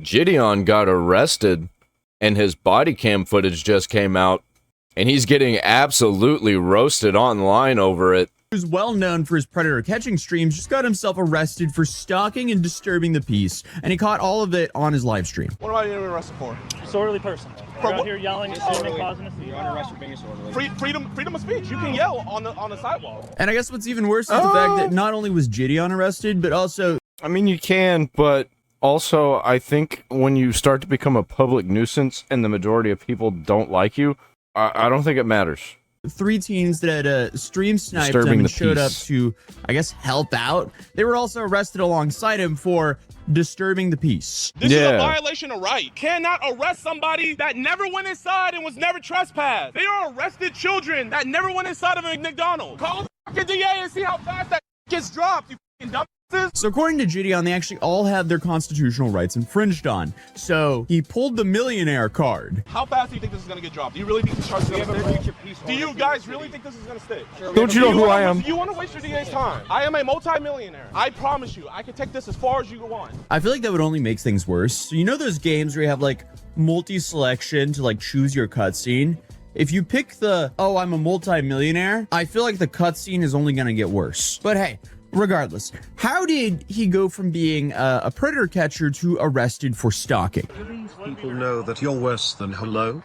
Gideon got arrested, and his body cam footage just came out, and he's getting absolutely roasted online over it. Who's well known for his predator catching streams, just got himself arrested for stalking and disturbing the peace, and he caught all of it on his live stream. What am I getting arrested for? Disorderly person. We're out here yelling, screaming, causing a scene. You're under arrest for being disorderly. Freedom of speech. You can yell on the sidewalk. And I guess what's even worse is the fact that not only was Gideon arrested, but also... I mean, you can, but also I think when you start to become a public nuisance and the majority of people don't like you, I don't think it matters. 3 teens that had stream sniped him and showed up to, I guess, help out. They were also arrested alongside him for disturbing the peace. This is a violation of right. Cannot arrest somebody that never went inside and was never trespassed. They are arrested children that never went inside of a McDonald's. Call the fucking DA and see how fast that gets dropped, you fucking dumbasses. So according to Gideon, they actually all had their constitutional rights infringed on. So he pulled the millionaire card. How fast do you think this is going to get dropped? Do you really think this charge is going to stick? Do you guys really think this is going to stick? Don't you know who I am? You want to waste your DA's time. I am a multi-millionaire. I promise you, I can take this as far as you want. I feel like that would only make things worse. So you know those games where you have like multi-selection to like choose your cutscene? If you pick the, oh, I'm a multi-millionaire, I feel like the cutscene is only going to get worse. But hey, regardless, how did he go from being a predator catcher to arrested for stalking? Do these people know that you're worse than hello?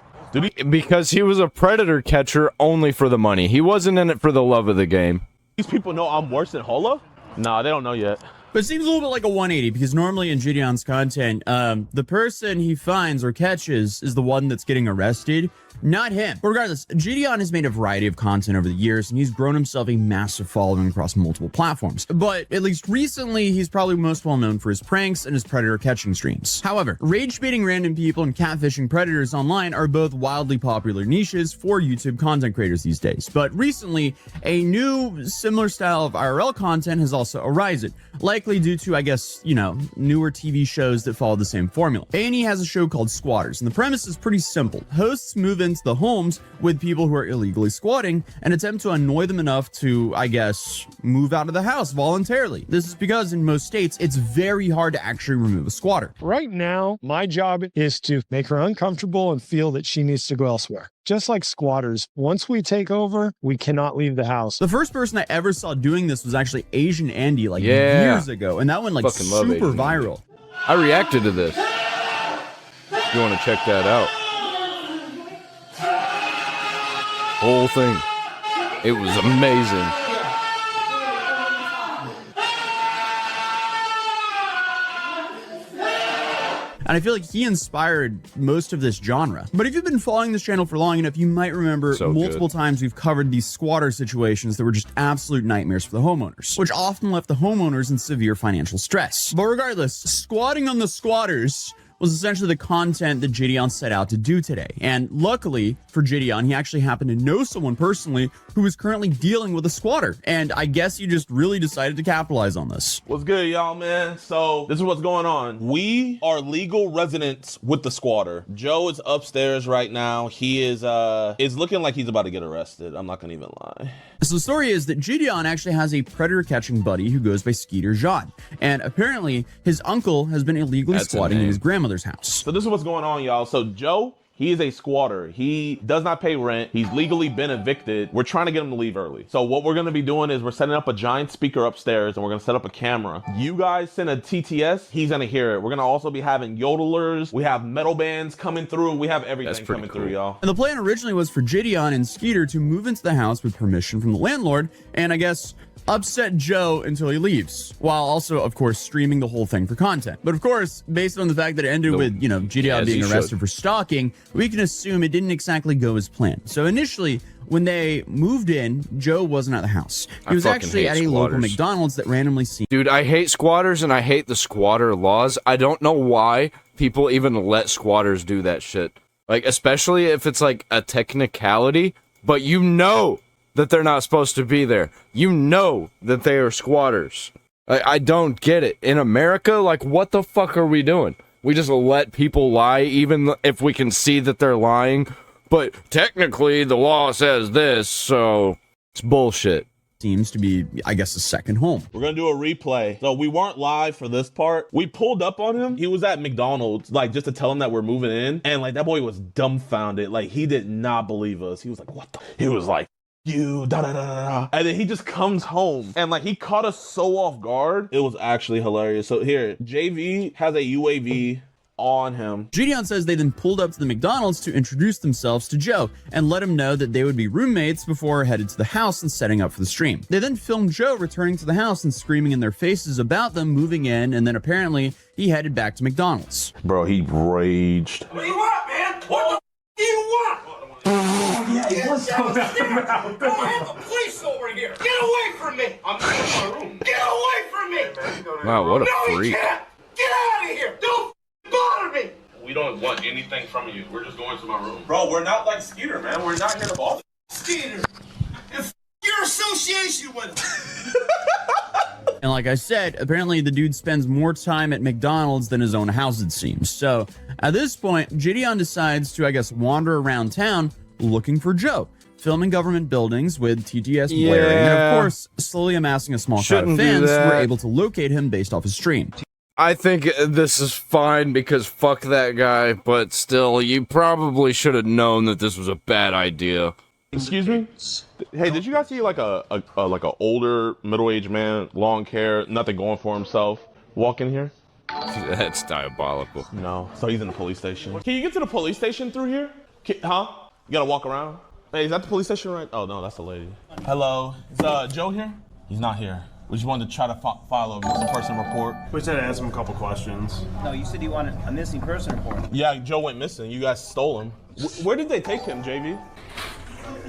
Because he was a predator catcher only for the money. He wasn't in it for the love of the game. These people know I'm worse than Holo? Nah, they don't know yet. But it seems a little bit like a 180 because normally in Gideon's content, the person he finds or catches is the one that's getting arrested, not him. But regardless, Gideon has made a variety of content over the years, and he's grown himself a massive following across multiple platforms. But at least recently, he's probably most well known for his pranks and his predator catching streams. However, rage baiting random people and catfishing predators online are both wildly popular niches for YouTube content creators these days. But recently, a new similar style of IRL content has also arisen, likely due to, I guess, you know, newer TV shows that follow the same formula. A&E has a show called Squatters, and the premise is pretty simple. Hosts move into the homes with people who are illegally squatting and attempt to annoy them enough to, I guess, move out of the house voluntarily. This is because in most states, it's very hard to actually remove a squatter. Right now, my job is to make her uncomfortable and feel that she needs to go elsewhere. Just like squatters, once we take over, we cannot leave the house. The first person I ever saw doing this was actually Asian Andy, like years ago, and that one like super viral. I reacted to this. You want to check that out? Whole thing. It was amazing. And I feel like he inspired most of this genre. But if you've been following this channel for long enough, you might remember multiple times we've covered these squatter situations that were just absolute nightmares for the homeowners, which often left the homeowners in severe financial stress. But regardless, squatting on the squatters was essentially the content that Gideon set out to do today. And luckily for Gideon, he actually happened to know someone personally who is currently dealing with a squatter. And I guess he just really decided to capitalize on this. What's good, y'all, man? So this is what's going on. We are legal residents with the squatter. Joe is upstairs right now. He is looking like he's about to get arrested. I'm not gonna even lie. So the story is that Gideon actually has a predator catching buddy who goes by Skeeter Jean. And apparently his uncle has been illegally squatting in his grandmother's house. So this is what's going on, y'all. So Joe, he is a squatter. He does not pay rent. He's legally been evicted. We're trying to get him to leave early. So what we're going to be doing is we're setting up a giant speaker upstairs and we're going to set up a camera. You guys send a TTS, he's going to hear it. We're going to also be having yodelers. We have metal bands coming through. We have everything coming through, y'all. And the plan originally was for Gideon and Skeeter to move into the house with permission from the landlord and I guess upset Joe until he leaves, while also, of course, streaming the whole thing for content. But of course, based on the fact that it ended with, you know, Gideon being arrested for stalking, we can assume it didn't exactly go as planned. So initially, when they moved in, Joe wasn't at the house. He was actually at a local McDonald's that randomly seemed... Dude, I hate squatters and I hate the squatter laws. I don't know why people even let squatters do that shit. Like, especially if it's like a technicality, but you know that they're not supposed to be there. You know that they are squatters. I don't get it. In America, like, what the fuck are we doing? We just let people lie even if we can see that they're lying. But technically, the law says this, so it's bullshit. seems to be, I guess, a second home. We're gonna do a replay. So we weren't live for this part. We pulled up on him. He was at McDonald's, like just to tell him that we're moving in. And like that boy was dumbfounded. Like he did not believe us. He was like, what the? He was like, you da da da da da. And then he just comes home and like he caught us so off guard. It was actually hilarious. So here, JV has a UAV on him. Gideon says they then pulled up to the McDonald's to introduce themselves to Joe and let him know that they would be roommates before headed to the house and setting up for the stream. They then filmed Joe returning to the house and screaming in their faces about them moving in, and then apparently he headed back to McDonald's. Bro, he raged. What do you want, man? What the do you want? Yeah, he wants to Don't have the police over here. Get away from me. I'm in my room. Get away from me. Wow, what a No, freak. you can't. Get out of here. Don't bother me. We don't want anything from you. We're just going to my room. Bro, we're not like Skeeter, man. We're not here to bother. Skeeter. And your association with him. And like I said, apparently the dude spends more time at McDonald's than his own house, it seems. So at this point, Gideon decides to, I guess, wander around town looking for Joe, filming government buildings with TTS blaring, and of course, slowly amassing a small crowd of Shouldn't do fans who that. were able to locate him based off his stream. I think this is fine because fuck that guy, but still, you probably should have known that this was a bad idea. Excuse me? Hey, did you guys see like a older middle-aged man, long hair, nothing going for himself, walk in here? That's diabolical. No. So he's in the police station. Can you get to the police station through here? Huh? You gotta walk around? Hey, is that the police station right? Oh, no, that's the lady. Hello. Is Joe here? He's not here. We just wanted to try to file a missing person report. We said ask him a couple questions. No, you said you wanted a missing person report. Yeah, Joe went missing. You guys stole him. Where did they take him, JV?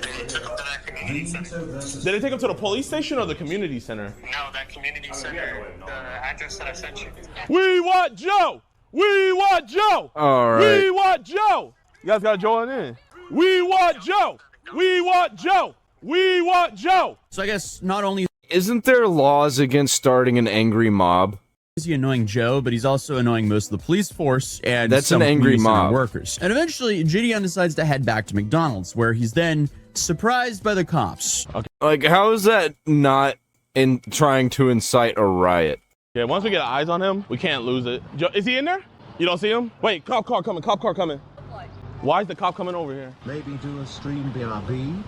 They took him to that community center. Did they take him to the police station or the community center? No, that community center, the address that I sent you. We want Joe! We want Joe! All right. We want Joe! You guys gotta join in. We want Joe! We want Joe! We want Joe! So I guess not only Isn't there laws against starting an angry mob? is he annoying Joe, but he's also annoying most of the police force and That's some an angry community center mob. workers. And eventually, Gideon decides to head back to McDonald's, where he's then surprised by the cops. Like, how is that not in trying to incite a riot? Yeah, once we get eyes on him, we can't lose it. Joe, is he in there? You don't see him? Wait, cop car coming, cop car coming. Why is the cop coming over here? Maybe do a stream BRB?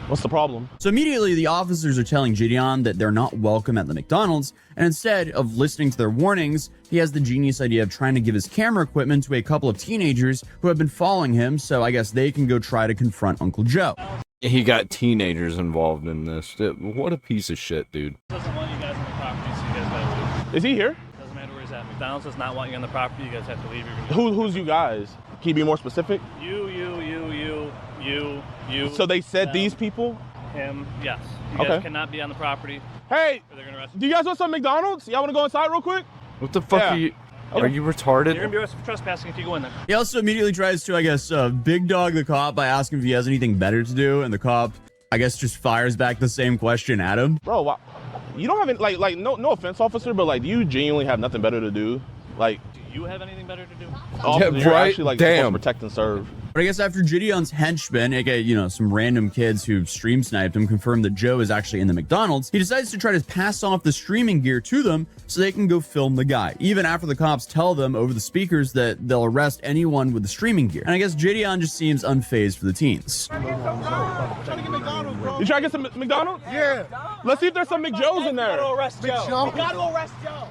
What's the problem? So immediately, the officers are telling Gideon that they're not welcome at the McDonald's, and instead of listening to their warnings, he has the genius idea of trying to give his camera equipment to a couple of teenagers who have been following him, so I guess they can go try to confront Uncle Joe. He got teenagers involved in this. What a piece of shit, dude. Doesn't want you guys on the property, so you guys gotta leave. Is he here? Doesn't matter where he's at. McDonald's does not want you on the property. You guys have to leave. Who's you guys? Can you be more specific? You. So they said them, these people? Him. Yes. You Okay. guys cannot be on the property. Hey, Or they're gonna arrest do you guys want some McDonald's? Y'all wanna go inside real quick? What the fuck Yeah. are you? Okay. Are you retarded? You're gonna be arrested for trespassing if you go in there. He also immediately tries to, I guess, big dog the cop by asking if he has anything better to do, and the cop, I guess, just fires back the same question at him. Bro, why, you don't have any, like, no offense, officer, but like, do you genuinely have nothing better to do? Like, Do you have anything better to do? officer, you're right? actually like Damn. supposed to protect and serve. But I guess after Gideon's henchmen, aka, some random kids who stream sniped him, confirmed that Joe is actually in the McDonald's, he decides to try to pass off the streaming gear to them so they can go film the guy, even after the cops tell them over the speakers that they'll arrest anyone with the streaming gear. And I guess Gideon just seems unfazed for the teens. You trying to get some McDonald's? Yeah. Let's see if there's some McJoes in there. Arrest Joe. We gotta arrest Joe.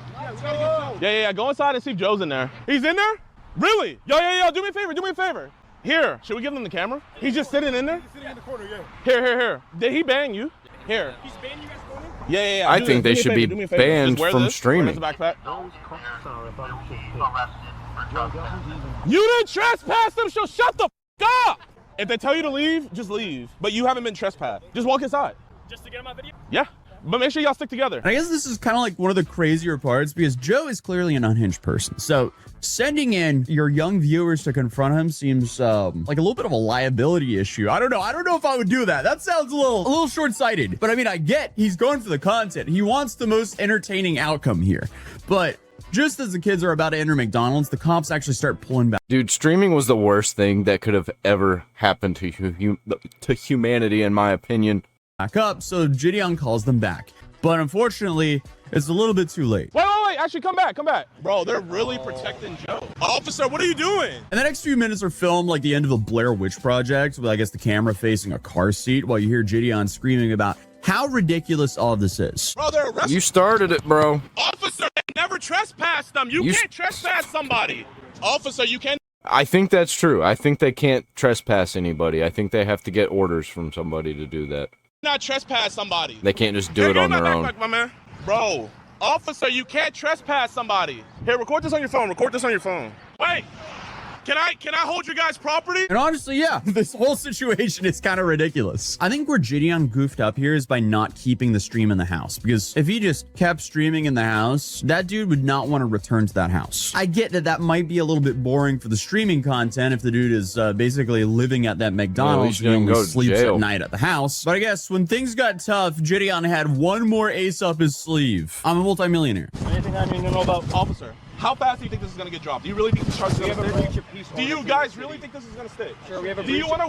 Yeah. Go inside and see if Joe's in there. He's in there? Really? Yo. Do me a favor. Here. Should we give him the camera? He's just sitting in there? He's sitting in the corner, yeah. Here. Did he bang you? Here. He's banning you guys going in? Yeah. I Do think this. they Do me a should favor. be Do me a favor. banned Just wear from this. streaming. Wear this backpack. Arrested for You didn't trespass them, so shut the f up! If they tell you to leave, just leave. But you haven't been trespassed. Just walk inside. Just to get him on video? Yeah. But make sure y'all stick together. And I guess this is kind of like one of the crazier parts because Joe is clearly an unhinged person. So sending in your young viewers to confront him seems like a little bit of a liability issue. I don't know if I would do that. That sounds a little short-sighted. But I mean, I get he's going for the content. He wants the most entertaining outcome here. But just as the kids are about to enter McDonald's, the cops actually start pulling back. Dude, streaming was the worst thing that could have ever happened to humanity, in my opinion. back up, so Gideon calls them back. But unfortunately, it's a little bit too late. Wait. Actually, come back. Bro, they're really protecting Joe. Officer, what are you doing? And the next few minutes are filmed like the end of a Blair Witch Project, with I guess the camera facing a car seat while you hear Gideon screaming about how ridiculous all of this is. Bro, they're arresting. You started it, bro. Officer, never trespass them. You can't trespass somebody. Officer, you can't. I think that's true. I think they can't trespass anybody. I think they have to get orders from somebody to do that. Not trespass somebody. They can't just do it on their own. My man. Bro, officer, you can't trespass somebody. Here, record this on your phone. Wait. Can I hold your guys' property? And honestly, yeah, this whole situation is kind of ridiculous. I think where Gideon goofed up here is by not keeping the stream in the house, because if he just kept streaming in the house, that dude would not want to return to that house. I get that that might be a little bit boring for the streaming content if the dude is basically living at that McDonald's and only sleeps at night at the house. But I guess when things got tough, Gideon had one more ace up his sleeve. I'm a multimillionaire. Anything I need to know about, officer? How fast do you think this is going to get dropped? Do you really think the charge is going to stick? Do you guys really think this is going to stick? Sure, we have a do you want to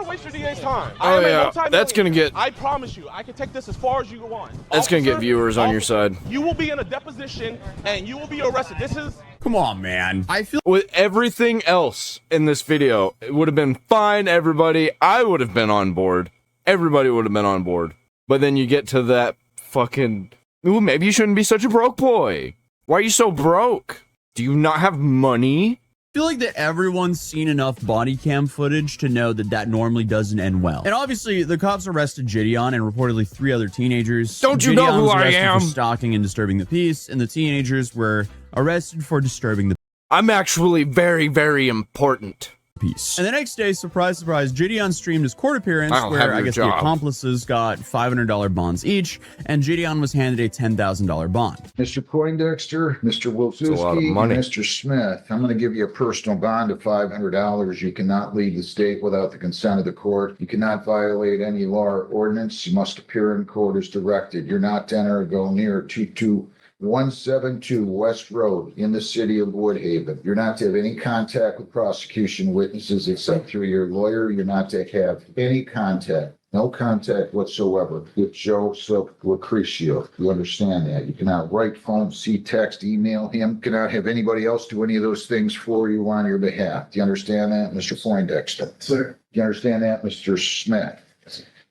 waste your DA's time? Oh, yeah. That's going to get... I promise you, I can take this as far as you want. That's going to get viewers on your side. You will be in a deposition, and you will be arrested. This is... Come on, man. I feel... With everything else in this video, it would have been fine, everybody. I would have been on board. Everybody would have been on board. But then you get to that fucking... Ooh, maybe you shouldn't be such a broke boy. Why are you so broke? Do you not have money? I feel like that everyone's seen enough body cam footage to know that that normally doesn't end well. And obviously, the cops arrested Gideon and reportedly 3 other teenagers. Don't you know who I am? For stalking and disturbing the peace, and the teenagers were arrested for disturbing the I'm actually very, very important. Peace. And the next day, surprise, surprise, Gideon streamed his court appearance where I guess the accomplices got $500 bonds each, and Gideon was handed a $10,000 bond. Mr. Poindexter, Mr. Wilczewski, and Mr. Smith, I'm going to give you a personal bond of $500. You cannot leave the state without the consent of the court. You cannot violate any law or ordinance. You must appear in court as directed. You're not to enter or go near 22172 West Road in the city of Woodhaven. You're not to have any contact with prosecution witnesses except through your lawyer. You're not to have any contact, no contact whatsoever with Joseph Lucrecio. You understand that? You cannot write, phone, see, text, email him. You cannot have anybody else do any of those things for you on your behalf. Do you understand that, Mr. Poindexter? Sir. Do you understand that, Mr. Smith?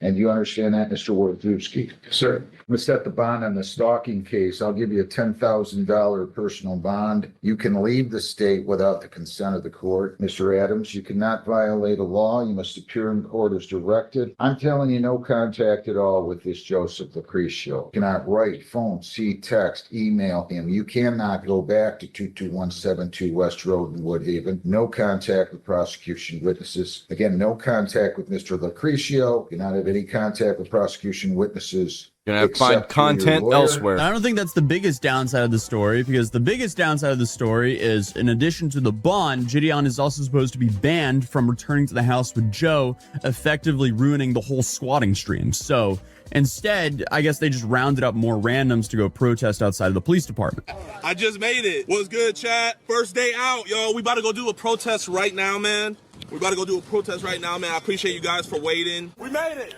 And you understand that, Mr. Wojcicki? Sir. I'm going to set the bond on the stalking case. I'll give you a $10,000 personal bond. You can leave the state without the consent of the court. Mr. Adams, you cannot violate a law. You must appear in court as directed. I'm telling you, no contact at all with this Joseph Lucrecio. You cannot write, phone, see, text, email him. You cannot go back to 22172 West Road in Woodhaven. No contact with prosecution witnesses. Again, no contact with Mr. Lucrecio. You cannot have any contact with prosecution witnesses. You're gonna find content elsewhere. I don't think that's the biggest downside of the story, because the biggest downside of the story is, in addition to the bond, Gideon is also supposed to be banned from returning to the house with Joe, effectively ruining the whole squatting stream. So instead, I guess they just rounded up more randoms to go protest outside of the police department. I just made it. What's good, chat? First day out, yo. We about to go do a protest right now, man. I appreciate you guys for waiting. We made it.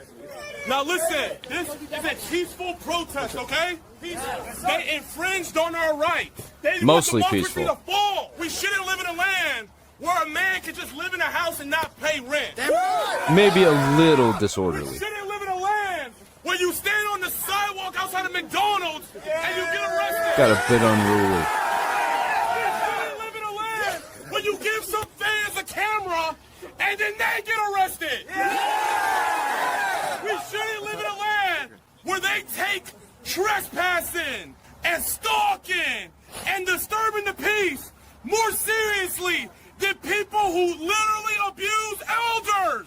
Now listen, this is a peaceful protest, okay? They infringed on our rights. They Mostly want democracy peaceful. to fall. We shouldn't live in a land where a man can just live in a house and not pay rent. Maybe a little disorderly. We shouldn't live in a land where you stand on the sidewalk outside of McDonald's and you get arrested. Got a bit unruly. We shouldn't live in a land where you give some fans a camera and then they get arrested. We shouldn't live in a land where they take trespassing and stalking and disturbing the peace more seriously than people who literally abuse elders.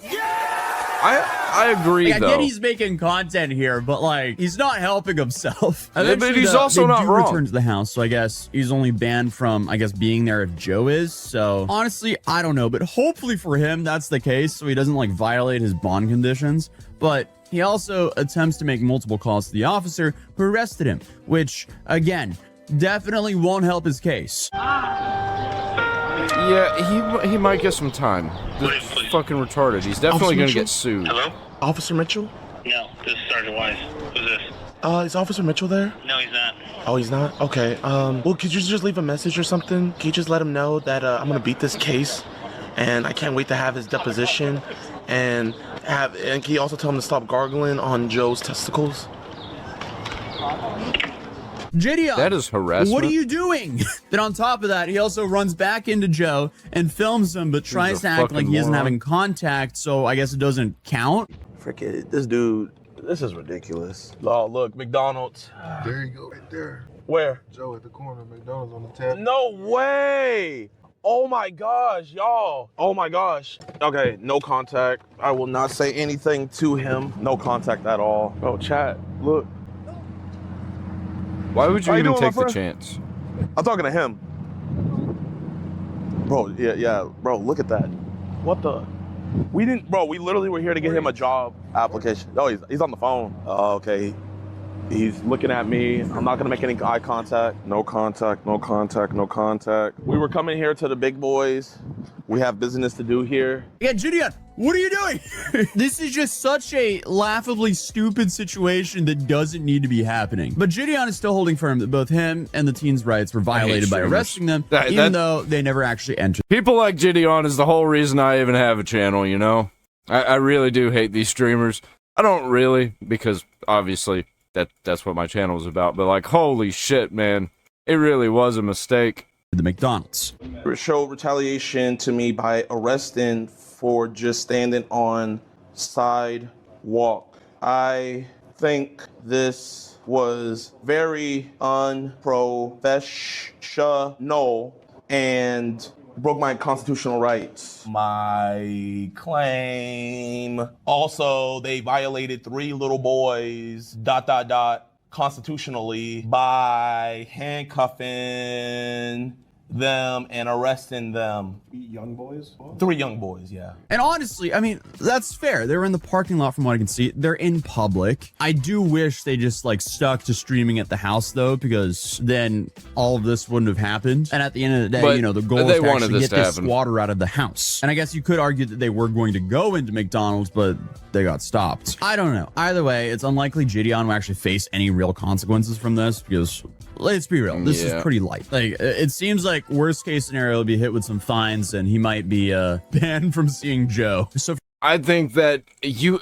I agree, I though. get he's making content here, but like, he's not helping himself. But Eventually, he's also not wrong. Return to the house, so I guess he's only banned from, I guess, being there if Joe is. So honestly, I don't know, but hopefully for him that's the case, so he doesn't like violate his bond conditions. But he also attempts to make multiple calls to the officer who arrested him, which again definitely won't help his case. Yeah, he might get some time. This fucking retarded. He's definitely gonna get sued. Hello? Officer Mitchell? No, this is Sergeant Wise. Who's this? Is Officer Mitchell there? No, he's not. Oh, he's not? Okay. Well, could you just leave a message or something? Can you just let him know that I'm gonna beat this case, and I can't wait to have his deposition, and can you also tell him to stop gargling on Joe's testicles? JDion, that is harassment. What are you doing? Then on top of that, he also runs back into Joe and films him, but tries to act like he isn't having contact, so I guess it doesn't count. Frick, this dude, this is ridiculous. Oh, look, McDonald's. There you go, right there. Where? Joe at the corner, McDonald's on the tap. No way! Oh my gosh, y'all. Oh my gosh. Okay, no contact. I will not say anything to him. No contact at all. Bro, chat, look. Why would you How even doing, take my the friend? chance? I'm talking to him. Bro, yeah, bro, look at that. What the? We literally were here to get him a job application. Oh, he's on the phone. Oh, okay. He's looking at me. I'm not gonna make any eye contact. No contact, no contact, no contact. We were coming here to the big boys. We have business to do here. Yeah, JDion, what are you doing? This is just such a laughably stupid situation that doesn't need to be happening. But JDion is still holding firm that both him and the teens' rights were violated by arresting them, even though they never actually entered. People like JDion is the whole reason I even have a channel, you know? I really do hate these streamers. I don't really, because obviously that's what my channel is about, but like, holy shit, man. It really was a mistake. The McDonald's showed retaliation to me by arresting for just standing on sidewalk. I think this was very unprofessional and broke my constitutional rights. My claim. Also, they violated 3 little boys, ... constitutionally by handcuffing them and arresting them. 3 young boys? 3 young boys, yeah. And honestly, I mean, that's fair. They were in the parking lot from what I can see. They're in public. I do wish they just like stuck to streaming at the house though, because then all of this wouldn't have happened. And at the end of the day, But you know, the goal is to actually get this squatter out of the house. And I guess you could argue that they were going to go into McDonald's, but they got stopped. I don't know. Either way, it's unlikely JDion will actually face any real consequences from this because let's be real, this is pretty light. Like, it seems like worst case scenario will be hit with some fines and he might be banned from seeing Joe. So I think that you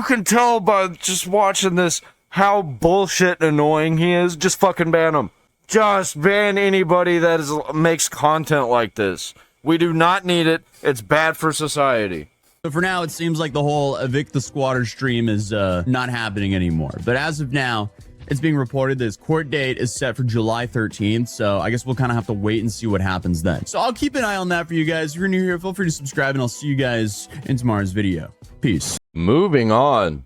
can tell by just watching this how bullshit annoying he is. Just fucking ban him. Just ban anybody that makes content like this. We do not need it. It's bad for society. So for now, it seems like the whole evict the squatter stream is not happening anymore. But as of now, it's being reported that his court date is set for July 13th, so I guess we'll kind of have to wait and see what happens then. So I'll keep an eye on that for you guys. If you're new here, feel free to subscribe, and I'll see you guys in tomorrow's video. Peace. Moving on.